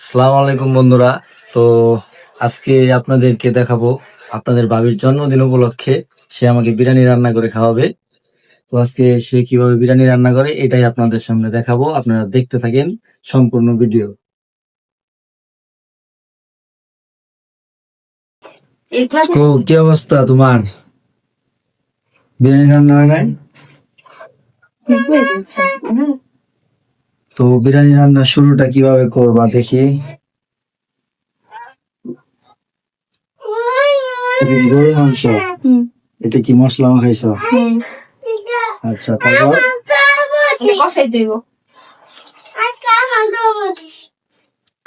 আসসালামু আলাইকুম বন্ধুরা। তো আজকে আপনাদেরকে দেখাবো আপনাদের ভাবির জন্মদিন উপলক্ষে সে আমাকে বিরিয়ানি রান্না করে খাওয়াবে। তো আজকে সে কিভাবে বিরিয়ানি রান্না করে এটাই আপনাদের সামনে দেখাবো, আপনারা দেখতে থাকেন সম্পূর্ণ ভিডিও। তো কি অবস্থা তোমার? বিরিয়ানি রান্না হয় নাই? তো বিরিয়ানি রান্না শুরুটা কিভাবে করবা দেখি। এটা কি গরুর মাংস? এটা কি মশলা খাইছো? আচ্ছা, তারপর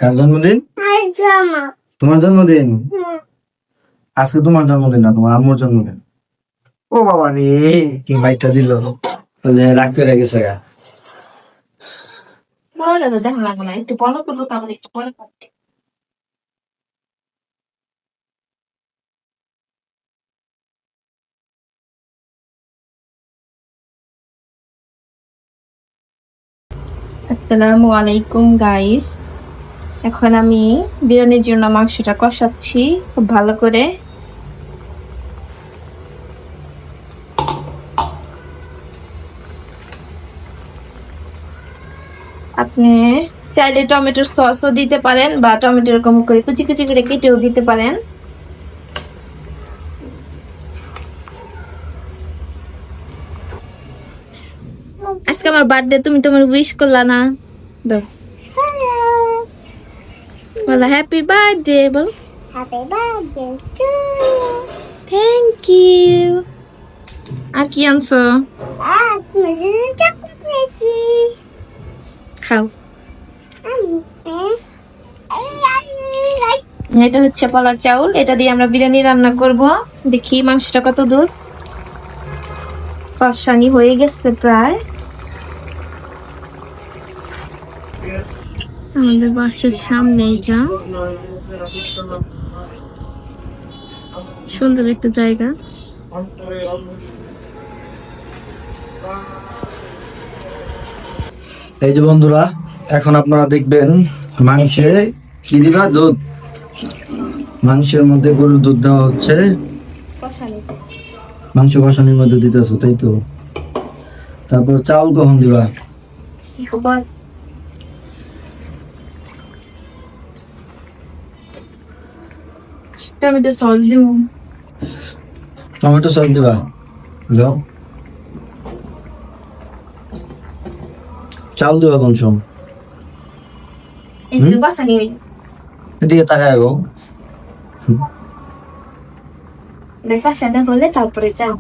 কার জন্মদিন? তোমার জন্মদিন? আজকে তোমার জন্মদিন না, তোমার আম্মুর জন্মদিন। ও বাবা রে, কি মাইটা দিল, রাগ করে গেছে গা। দেখা লাগবে না, একটু বড় করবো তাহলে একটু পরে করতে। আসসালামু আলাইকুম গাইস, এখন আমি বিরিয়ানির জন্য মাংসটা কষাচ্ছি খুব ভালো করে। আপনি চাইলে টমেটোর সসও দিতে পারেন বা টমেটো এরকম করে কুচি কুচি করে কেটেও দিতে পারেন। আজকে আমার বার্থডে, তুমি তোমার উইশ করলা না? দাও, বলো হ্যাপি বার্থডে, বল Happy birthday to you. Thank you. আর কি আনছো? That's my chocolate. খাও। Yes. এটা হচ্ছে পোলার চাউল, এটা দিয়ে আমরা বিরিয়ানি রান্না করব। দেখি মাংসটা কত দূর কষানি হয়ে গেছে প্রায়। আমাদের বাসার সামনে এটা সুন্দর একটা জায়গা। এই যে বন্ধুরা, এখন আপনারা দেখবেন মাংসে কি দিবা, দুধ। মাংসের মধ্যে গরুর দুধ দেওয়া হচ্ছে, মাংস কষানির মধ্যে দিতেছো, তাই তো? তারপর চাউল কখন দিবা? টমেটো সস দিব। টমেটো সস দিবা? যাও। চাউল দিবা কোন সময়? এদিকে তাকায় রাখো। কষাটা হলে তারপরে চাল।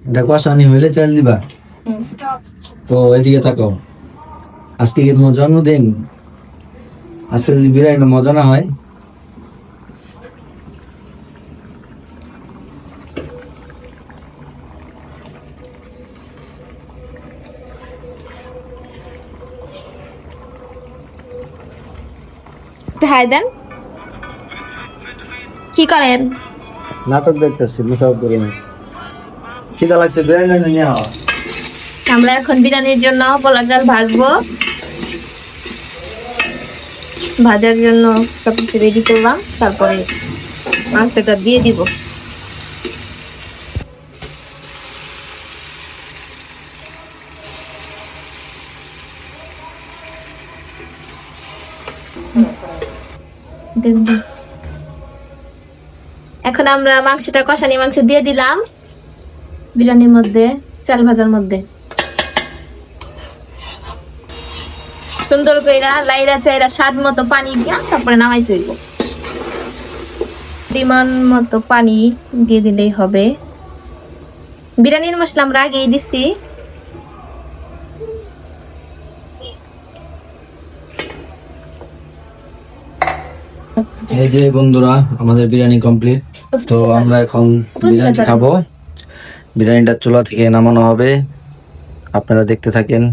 এটা কষানি হইলে চাল দিবা। তো এদিকে তাকাও, আজকে কি তোমার জন্মদিন? আজকে যদি বিরিয়ানিটা মজা না হয়, হাই দেন, কি করেন? নাটক দেখতেছি, মুসাফ করে না। খিদা লাগছে, বিরিয়ানি নিয়ে আও। আমরা এখন বিরিয়ানির জন্য পোলার চাল ভাজবো। ভাজার জন্য সবকিছু রেডি করলাম, তারপরে মাংসটা দিয়ে দিব। এখন আমরা মাংসটা কষানি মাংস দিয়ে দিলাম বিরিয়ানির মধ্যে, চাল ভাজার মধ্যে। সুন্দর করে লাইরা চাইরা স্বাদ মতো পানি দিয়া তারপরে নামাই তৈব। পরিমাণ মতো পানি দিয়ে দিলেই হবে। বিরিয়ানির মশলা আমরা আগেই দিচ্ছি। এই যে বন্ধুরা, আমাদের বিরিয়ানি কমপ্লিট। তো আমরা এখন বিরিয়ানি খাবো। বিরিয়ানিটা চুলা থেকে নামানো হবে, আপনারা দেখতে থাকেন।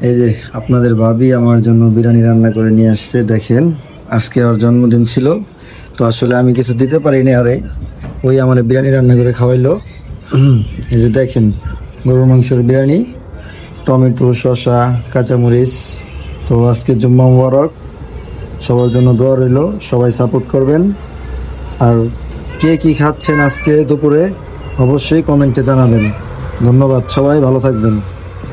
এই যে আপনাদের ভাবি আমার জন্য বিরিয়ানি রান্না করে নিয়ে আসছে, দেখেন। আজকে ওর জন্মদিন ছিল, তো আসলে আমি কিছু দিতে পারিনি আরে, ওই আমার বিরিয়ানি রান্না করে খাওয়াইলো। এই যে দেখেন, গরুর মাংসের বিরিয়ানি টমেটো, শসা, কাঁচামরিচ। তো আজকে জুম্মা মুবারক, সবার জন্য দোয়া রইল, সবাই সাপোর্ট করবেন। আর কে কি খাচ্ছেন আজকে দুপুরে অবশ্যই কমেন্টে জানাবেন। ধন্যবাদ, সবাই ভালো থাকবেন।